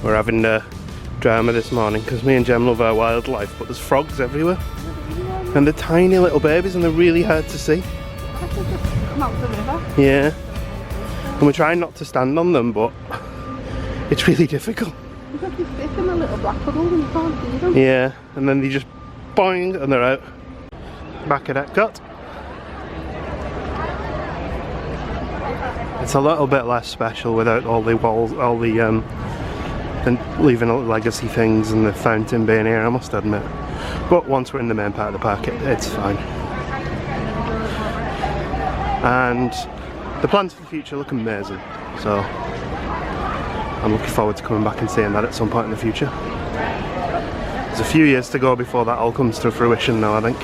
We're having a drama this morning because me and Jem love our wildlife, but there's frogs everywhere. And they're tiny little babies and they're really hard to see. Come out the river. Yeah. And we're trying not to stand on them, but it's really difficult. You've got to stick in a little black puddle and you can't see them. Yeah, and then they just boing and they're out. Back at Epcot. It's a little bit less special without all the walls, all the and leaving all the legacy things and the fountain being here, I must admit. But once we're in the main part of the park, it's fine. And the plans for the future look amazing, so I'm looking forward to coming back and seeing that at some point in the future. There's a few years to go before that all comes to fruition now, I think.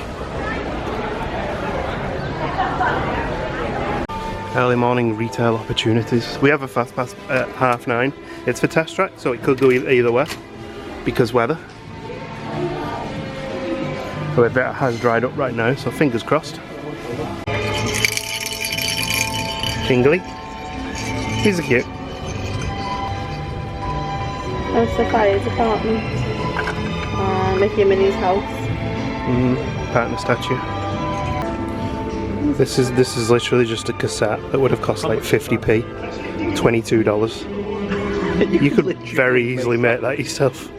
Early morning retail opportunities. We have a fast pass at 9:30. It's for test track, so it could go either way because weather. But it has dried up right now, so fingers crossed. Jingly. These are cute. That's Sophia's apartment. Mickey and Minnie's house. Partner statue. This is literally just a cassette that would have cost like 50p, $22. You could very easily make that yourself.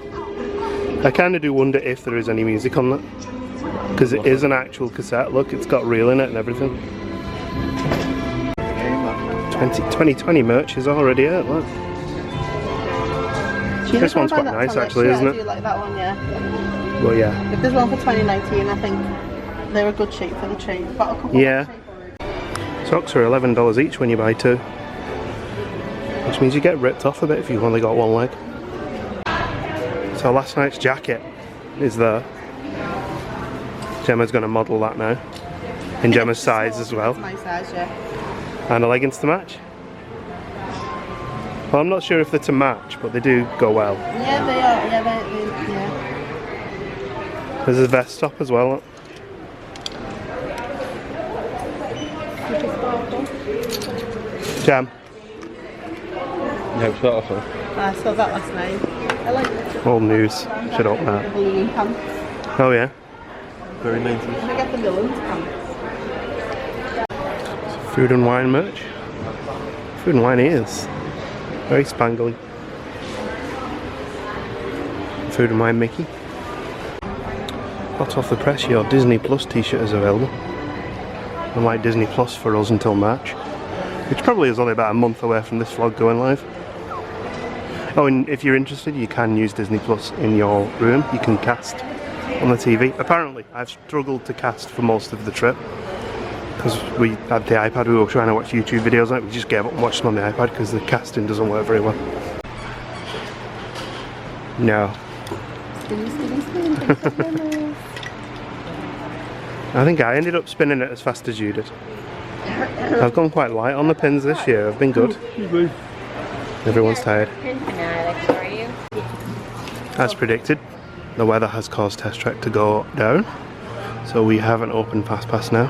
I kind of do wonder if there is any music on that, because it is an actual cassette. Look, it's got reel in it and everything. 2020 merch is already out. Look. This one's quite nice actually, isn't it? I do like that one, yeah. Well, yeah. If there's one for 2019, I think they're a good shape for the tree. Got a couple yeah. Socks are $11 each when you buy two, which means you get ripped off a bit if you've only got one leg. So last night's jacket is there. Gemma's going to model that now in Gemma's size as well. It's my size, yeah. And the leggings to match. Well, I'm not sure if they're to match, but they do go well. Yeah, they are. Yeah, yeah. There's a vest top as well. Jam. No, it's not awful. I saw that last night. I like it. Old news. Should open that. The balloon pants. Oh yeah. Very 90s. I get the balloon pants. Food and wine merch. Food and wine is very spangly. Food and wine Mickey. Hot off the press, your Disney Plus t-shirt is available. Unlike Disney Plus for us until March, which probably is only about a month away from this vlog going live. Oh, and if you're interested, you can use Disney Plus in your room. You can cast on the TV. Apparently, I've struggled to cast for most of the trip because we had the iPad. We were trying to watch YouTube videos on it. We just gave up and watched them on the iPad because the casting doesn't work very well. No. I think I ended up spinning it as fast as you did. I've gone quite light on the pins this year. I've been good. Everyone's tired. As predicted, the weather has caused Test Track to go down, so we have an open fast pass now.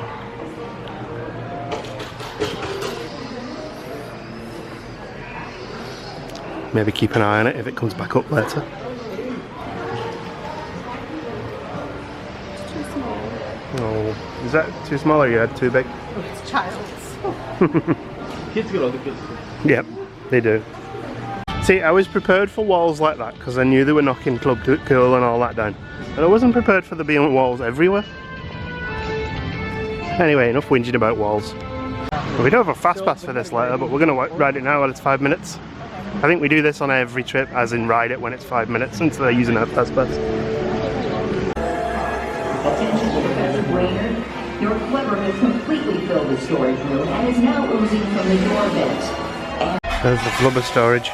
Maybe keep an eye on it if it comes back up later. Oh, is that too small or you had too big? It's child's. Kids got all the good stuff. Yep, they do. See, I was prepared for walls like that because I knew they were knocking Club Cool and all that down. But I wasn't prepared for there being walls everywhere. Anyway, enough whinging about walls. Well, we don't have a fast pass for this later, but we're going to ride it now while it's 5 minutes. I think we do this on every trip, as in ride it when it's 5 minutes until they're using our fast pass. Attention Professor Brainerd, your Clever has completely filled the storage room and is now oozing from the door vent. There's the flubber storage.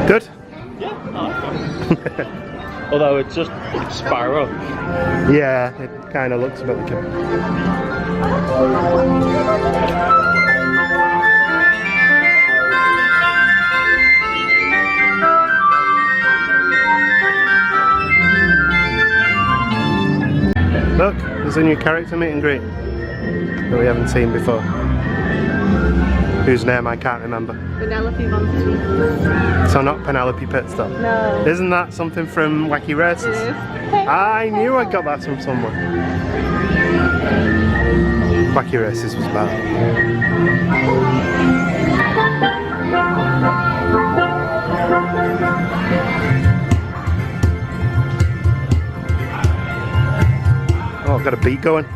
Good? Yeah, although it's spiral. Yeah, it kind of looks a bit like a... There's a new character meet and greet that we haven't seen before. Whose name I can't remember. Penelope Monster. So not Penelope Pitstop. No. Isn't that something from Wacky Races? It is. I knew I got that from somewhere. Wacky Races was bad. Oh, I've got a beat going.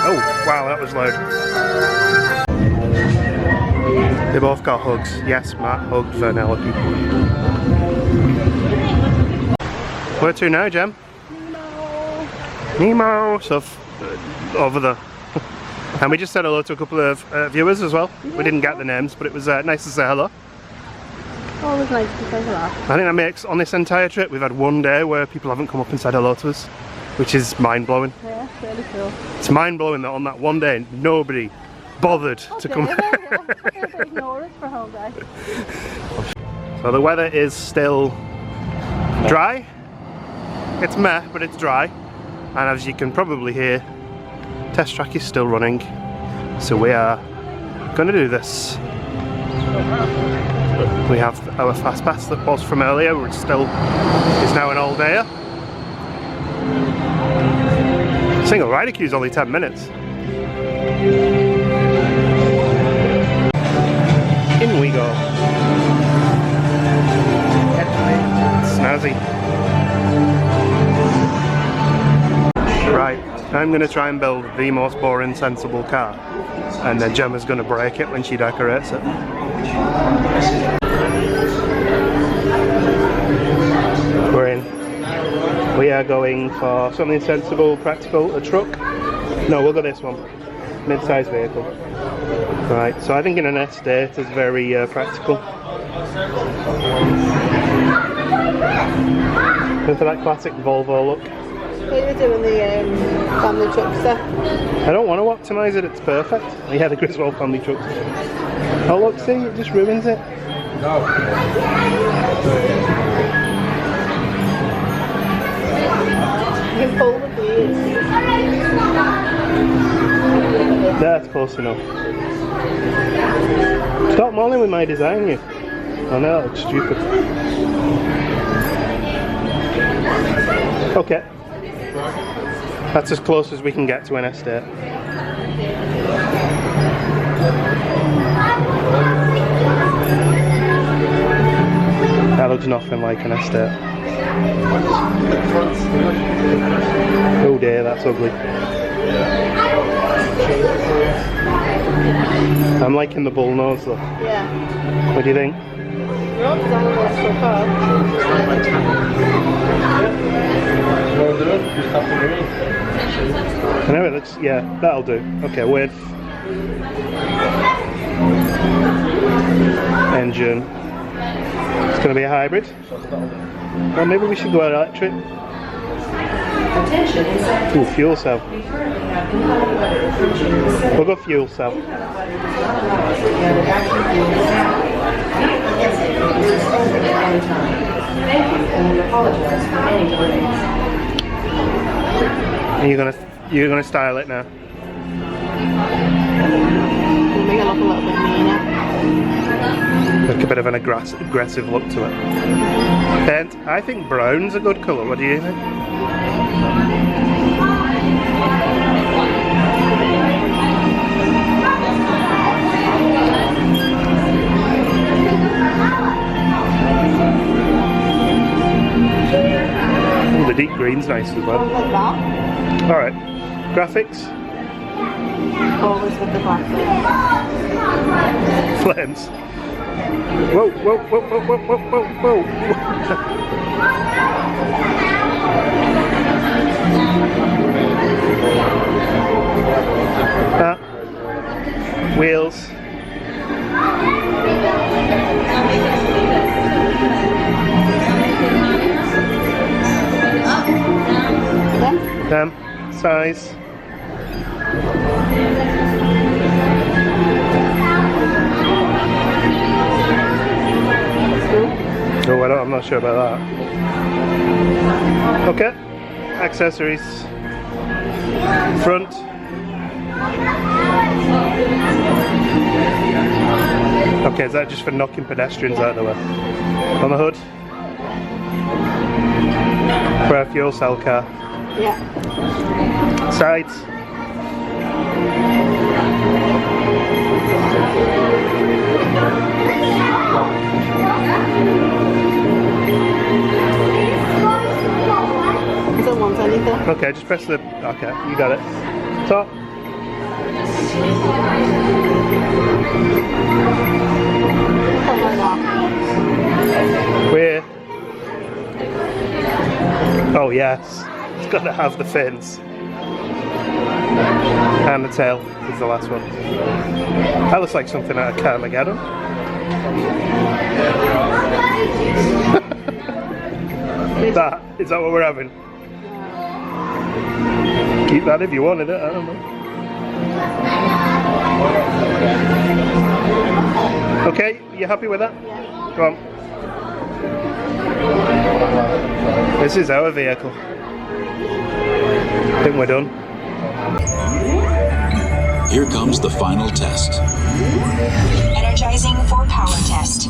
Oh, wow, that was loud. They both got hugs. Yes, Matt hugged Penelope. Where to now, Jem? Nemo! So, over there. And we just said hello to a couple of viewers as well. We didn't get the names, but it was nice to say hello. Always nice to say hello. I think that makes, on this entire trip, we've had one day where people haven't come up and said hello to us, which is mind-blowing. Yeah, really cool. It's mind-blowing that on that one day, nobody bothered to come. They ignore us for a whole day. So the weather is still dry. It's meh, but it's dry. And as you can probably hear, test track is still running. So we are going to do this. We have our fast pass that was from earlier, which still is now an all dayer. Single rider queue is only 10 minutes. In we go. Snazzy. Right, I'm going to try and build the most boring sensible car, and then Gemma's going to break it when she decorates it. We're in. We are going for something sensible, practical, a truck. No, we'll go this one. Mid-sized vehicle. Right, so I think in an estate is very practical. Going for that classic Volvo look. What are you doing the family truck stuff? I don't want to optimise it, it's perfect. Yeah, the Griswold family truck. Oh look, see, it just ruins it. You can pull the wheels. That's close enough. Stop mulling with my design, you. Oh no, that looks stupid. Okay. That's as close as we can get to an estate. That looks nothing like an estate. Oh dear, that's ugly. I'm liking the bull nose though. Yeah. What do you think? Your design was so far. I know it looks, yeah, that'll do. Okay, width. Engine. It's going to be a hybrid. Well, maybe we should go electric. Ooh, fuel cell. We'll go fuel cell. And you're gonna style it now. Make it look a little bit meaner. Like a bit of an aggressive look to it. And I think brown's a good colour. What do you think? Ooh, the deep green's nice as well. Like that. Alright, graphics. Always with the graphics. Flames. Whoa, whoa, whoa, whoa, whoa, whoa, whoa, whoa. Wheels. Size. Oh, I'm not sure about that. Okay, accessories. Front. Okay, is that just for knocking pedestrians out of the way? On the hood? For a fuel cell car. Yeah. Sides. I don't want anything. Okay, just press the... Okay, you got it. Top. Where? Oh yes, it's got to have the fins. And the tail is the last one. That looks like something out of Carmageddon. Is that what we're having? Keep that if you wanted it, I don't know. Okay, you happy with that? Yeah. Go on. This is our vehicle. I think we're done. Here comes the final test. Energizing for power test.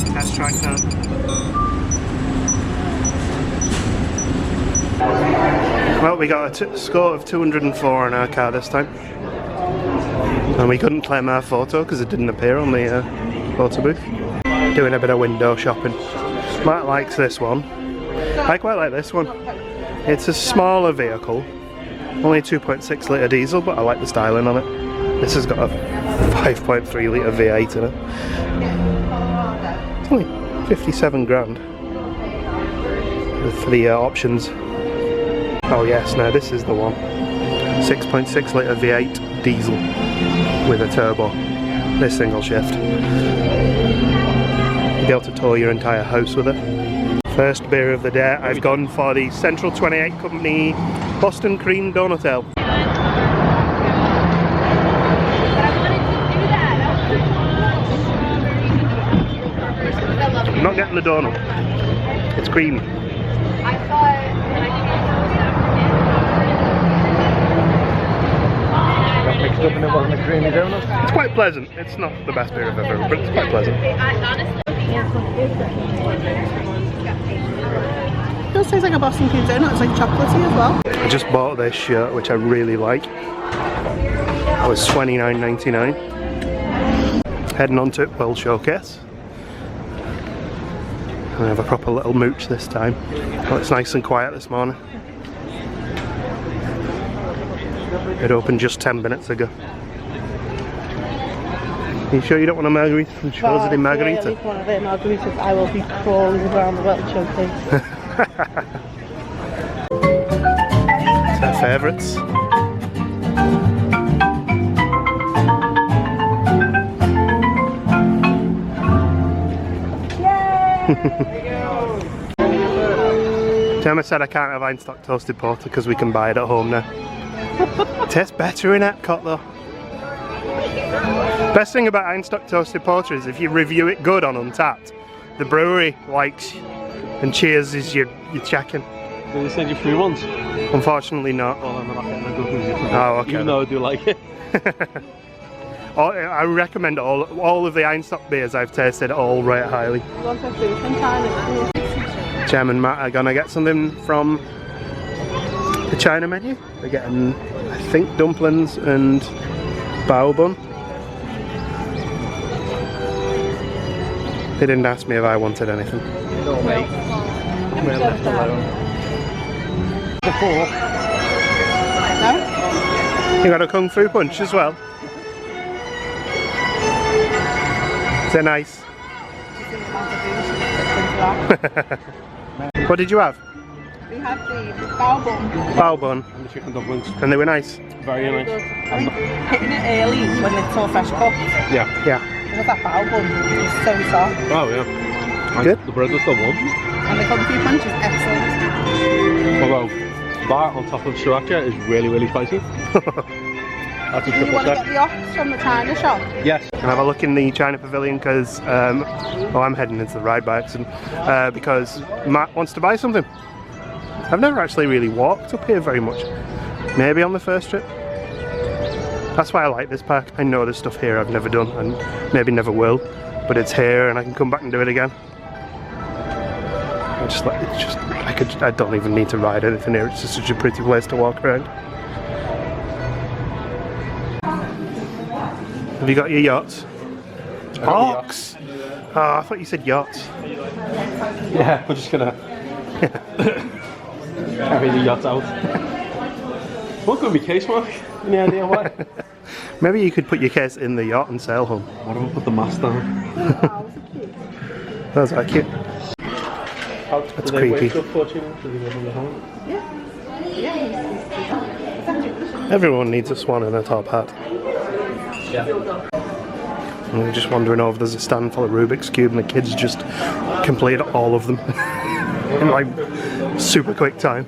Test track now. Well, we got a score of 204 on our car this time. And we couldn't claim our photo because it didn't appear on the photo booth. Doing a bit of window shopping. Matt likes this one. I quite like this one. It's a smaller vehicle. Only a 2.6 litre diesel, but I like the styling on it. This has got a 5.3 litre V8 in it. It's only 57 grand for the options. Oh yes, now this is the one. 6.6 litre V8 diesel with a turbo. This single shift. You'll be able to tow your entire house with it. First beer of the day, I've gone for the Central 28 Company Boston Cream Donut Ale. I'm not getting the donut. It's creamy. Mixed up and it wasn't a creamy donut. It's quite pleasant. It's not the best beer I've ever had, but it's quite pleasant. It does taste like a Boston cream donut. It's like chocolatey as well. I just bought this shirt, which I really like. It was $29.99. Heading on to World Showcase. I have a proper little mooch this time. Well, it's nice and quiet this morning. It opened just 10 minutes ago. Are you sure you don't want a margarita from Chosedy Margarita? If one of their margaritas, I will be crawling around the World Showcase. It's our favourites. Gemma said I can't have Einstock toasted porter because we can buy it at home now. It tastes better in Epcot though. Best thing about Einstock toasted porter is if you review it good on Untapped, the brewery likes and cheers as you're checking. Did they send you free ones? Unfortunately not. Well, I'm not getting a good review from Oh, okay. Even though I do like it. I recommend all of the Einstock beers I've tasted all rate highly. You want to do sometime? Jem and Matt are gonna get something from the China menu. They're getting, I think, dumplings and bao bun. They didn't ask me if I wanted anything. No, mate. We're left alone. The four. No? You got a Kung Fu punch as well? They're nice. What did you have? We have the bao bun. Bao bun. And the chicken dumplings. And they were nice? Very nice. I mean, hitting it early when it's all fresh cooked. Yeah. Yeah. Because that bao bun is so soft. Oh, yeah. Good. The bread was still warm. And the Kung Fu punch is excellent. Although, that on top of sriracha is really, really spicy. That's a Do you triple want to check. get the ox from the China shop? Yes. Can I have a look in the China Pavilion because, well, I'm heading into the ride by accident because Matt wants to buy something. I've never actually really walked up here very much. Maybe on the first trip. That's why I like this park. I know there's stuff here I've never done and maybe never will, but it's here and I can come back and do it again. I don't even need to ride anything here. It's just such a pretty place to walk around. Have you got your yachts? Ox! Oh, I thought you said yachts. Yeah, we're just gonna carry the yacht out. What could be case, Mark? Any idea why? Maybe you could put your case in the yacht and sail home. What if I put the mast down? That's like cute. That's creepy. Everyone needs a swan in a top hat. Yeah. And we're just wandering over, there's a stand full of Rubik's Cube and the kids just complete all of them in like super quick time.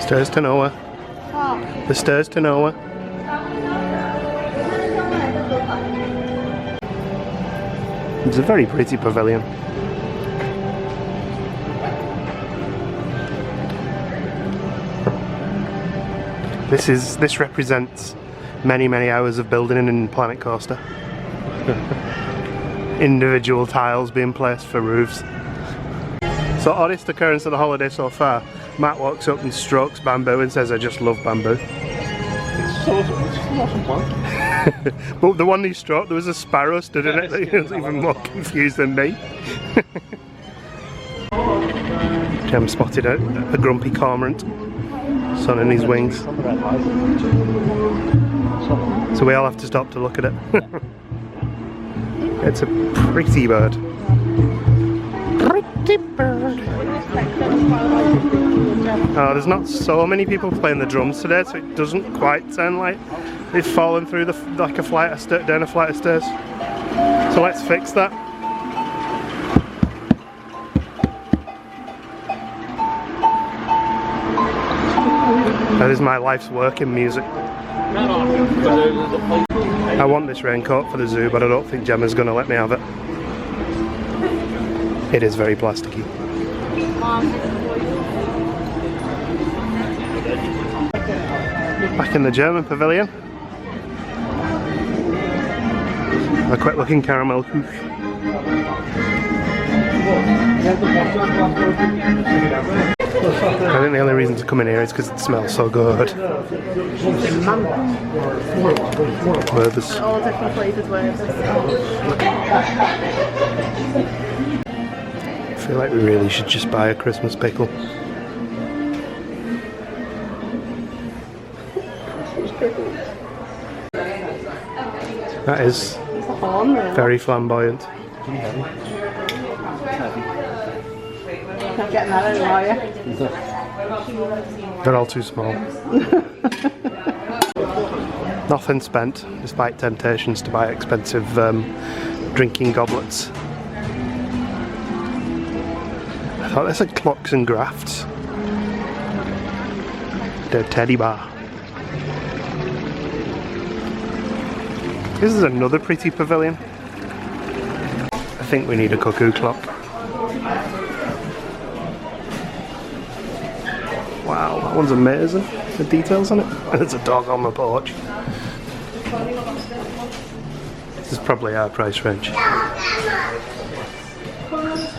Stairs to nowhere. The stairs to nowhere. It's a very pretty pavilion. This represents many hours of building in Planet Coaster. Individual tiles being placed for roofs. So oddest occurrence of the holiday so far, Matt walks up and strokes bamboo and says, "I just love bamboo." It's just an awesome plant. But the one he stroked, there was a sparrow stood in it that he was even more confused than me. Jem spotted a grumpy cormorant sunning his wings. So we all have to stop to look at it. It's a pretty bird. Pretty bird. Oh, there's not so many people playing the drums today, so it doesn't quite sound like they've fallen through like a flight of down a flight of stairs. So let's fix that. That is my life's work in music. I want this raincoat for the zoo, but I don't think Gemma's going to let me have it. It is very plasticky. Back in the German pavilion. A quick looking caramel couche. I think the only reason to come in here is because it smells so good. Werther's. All different flavours I feel like we really should just buy a Christmas pickle. That is very flamboyant. Not getting that anymore, are you? They're all too small. Nothing spent, despite temptations to buy expensive drinking goblets. I thought they said clocks and grafts. They're teddy bar. This is another pretty pavilion. I think we need a cuckoo clock. Wow, that one's amazing. The details on it. And there's a dog on the porch. This is probably our price range.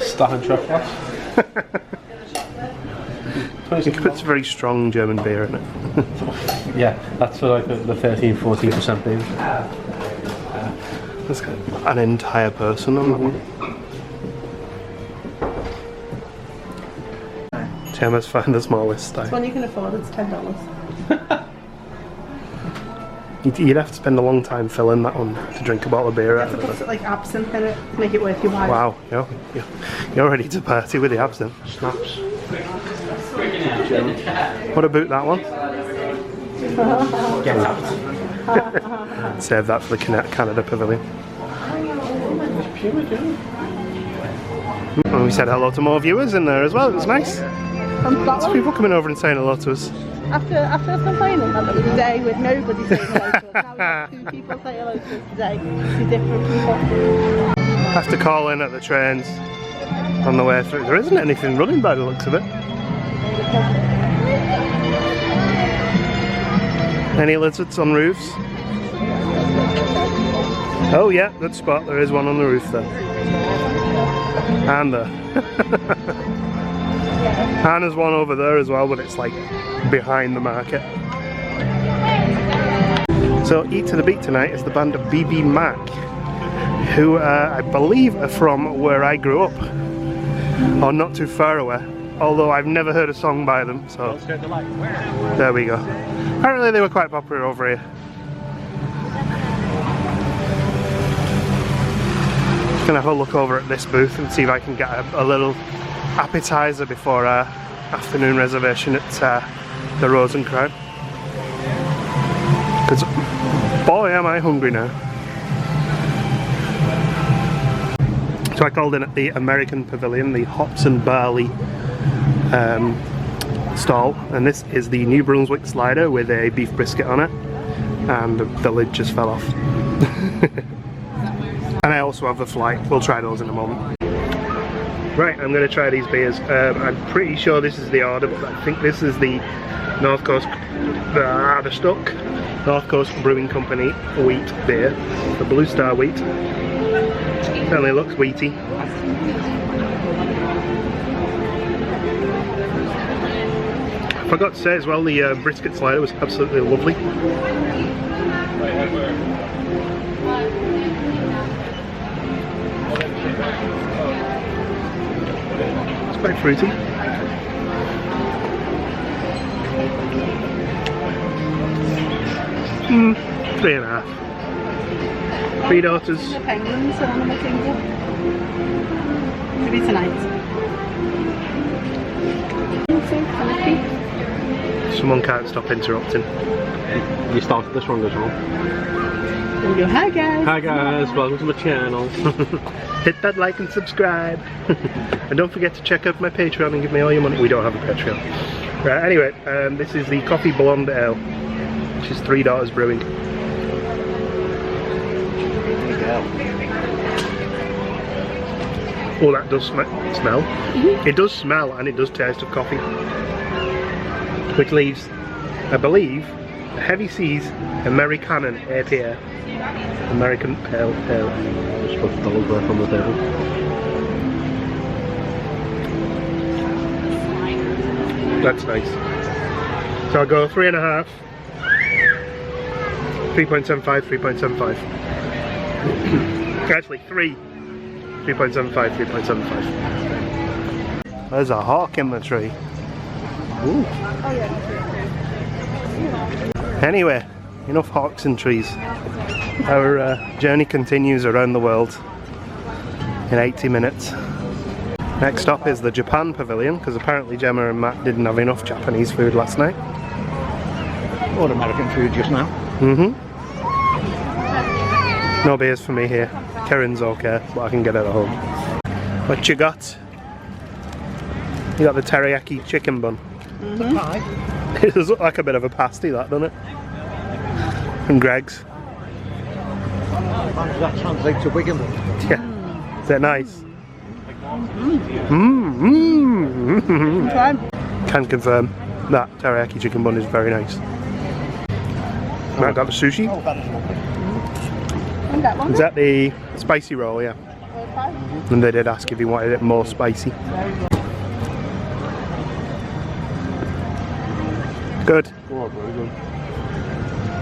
Staff and trespass. You can put some very strong German beer in it. Yeah, that's for like the 13-14% beers. That's got an entire person on that one. Gemma's found the smallest This style. one you can afford, it's $10. You'd have to spend a long time filling that one to drink a bottle of beer You out have of to it. put like absinthe in it to make it worth your while. Wow, you're ready to party with the absinthe. Snaps. What about that one? Get out. Save that for the Canada Pavilion. And we said hello to more viewers in there as well, it was nice. Lots of people coming over and saying hello to us. After complaining that there was a day with nobody saying hello to us, now we have 2 people say hello to us today. 2 different people. Have to call in at the trains on the way through. There isn't anything running by the looks of it. Any lizards on roofs? Oh yeah, good spot. There is one on the roof there. And there. And there's one over there as well, but it's like behind the market. So Eat to the Beat tonight is the band of BB Mac, who I believe are from where I grew up, or not too far away, although I've never heard a song by them, so there we go. Apparently they were quite popular over here. Gonna have a look over at this booth and see if I can get a little appetizer before our afternoon reservation at the Rose and Crown. Because boy am I hungry now. So I called in at the American Pavilion, the hops and barley stall, and this is the New Brunswick slider with a beef brisket on it, and the lid just fell off. And I also have the flight. We'll try those in a moment. Right, I'm going to try these beers. I'm pretty sure this is the order, but I think this is the North Coast, the Stuck North Coast Brewing Company wheat beer, the Blue Star wheat. Certainly looks wheaty. I forgot to say as well, the brisket slider was absolutely lovely. It's quite fruity. Mm, 3.5. 3 daughters. The penguins are on the kingdom. Maybe tonight. Someone can't stop interrupting. You started this wrong as well. There we go. Hi guys. Hi guys, welcome to my channel. Hit that like and subscribe. And don't forget to check out my Patreon and give me all your money. We don't have a Patreon. Right, anyway, this is the Coffee Blonde Ale, which is 3 Daughters Brewing. Oh, that does smell. It does smell and it does taste of coffee. Which leaves, I believe, a Heavy Seas Americanon APA. American Pale Ale. Just put the logo on the table. That's nice. So I'll go 3.5, 3.75, 3.75. Actually 3.75, 3.75. There's a hawk in the tree. Ooh. Anyway, enough hawks and trees. Our journey continues around the world in 80 minutes. Next stop is the Japan Pavilion, because apparently Gemma and Matt didn't have enough Japanese food last night. Or American food just now. No beers for me here. Karen's okay, but I can get it at home. What you got? You got the teriyaki chicken bun. It does look like a bit of a pasty, that, doesn't it? And Greg's. How does that translate to Wigan? Yeah. Is that nice? Can confirm that teriyaki chicken bun is very nice. Matt got the sushi. And that one. Is that the spicy roll? Yeah. And they did ask if he wanted it more spicy. Oh, very good.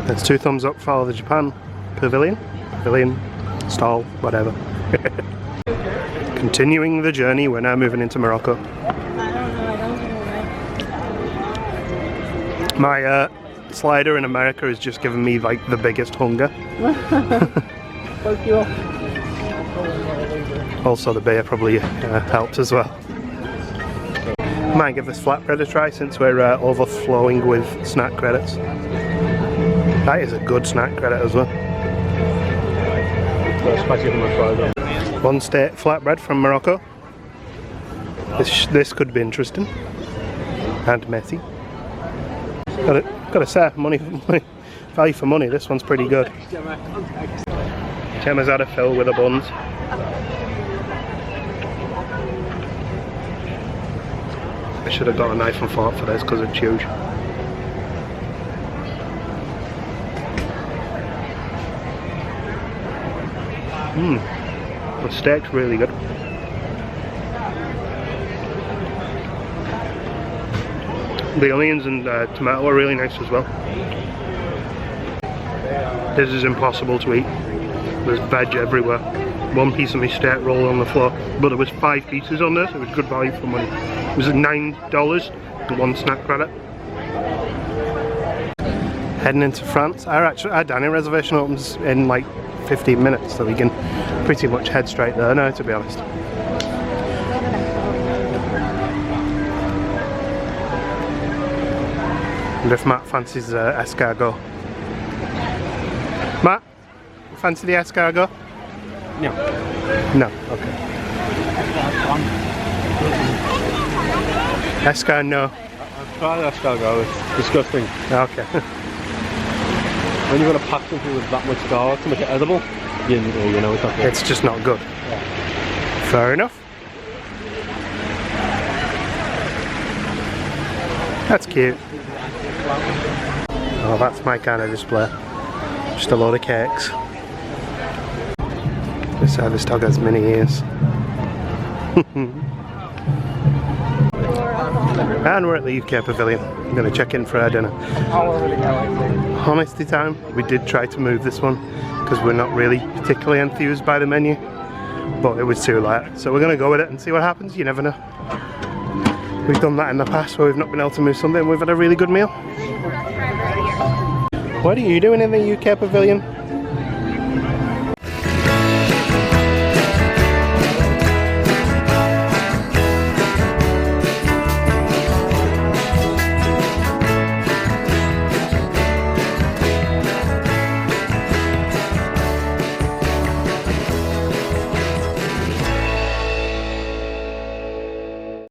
That's 2 thumbs up for the Japan pavilion, stall, whatever. Continuing the journey, we're now moving into Morocco. My slider in America has just given me like the biggest hunger. Also the beer probably helps as well. Might give this flatbread a try since we're overflowing with snack credits. That is a good snack credit as well. Spicy from my fries. One steak flatbread from Morocco. This could be interesting and messy. Gotta say, value for money. This one's pretty good. Gemma's had a fill with the buns. I should have got a knife and fork for this because it's huge. The steak's really good. The onions and tomato are really nice as well. This is impossible to eat. There's veg everywhere. One piece of my steak rolled on the floor, but there was 5 pieces on this. It was good value for money. It was $9 and 1 snack credit. Heading into France. Our dining reservation opens in like 15 minutes, so we can pretty much head straight there now, to be honest. And if Matt fancies escargot. Matt, you fancy the escargot? No. No, okay. Escargot. I've tried escargot, it's disgusting. Okay. When you've got to pack something with that much garlic to make it edible, you know it's not good. It's just not good. Fair enough. That's cute. Oh, that's my kind of display. Just a load of cakes. This dog has many ears. And we're at the UK Pavilion. I'm going to check in for our dinner. Honesty time, we did try to move this one because we're not really particularly enthused by the menu, but it was too late. So we're going to go with it and see what happens. You never know. We've done that in the past where we've not been able to move something and we've had a really good meal. What are you doing in the UK Pavilion?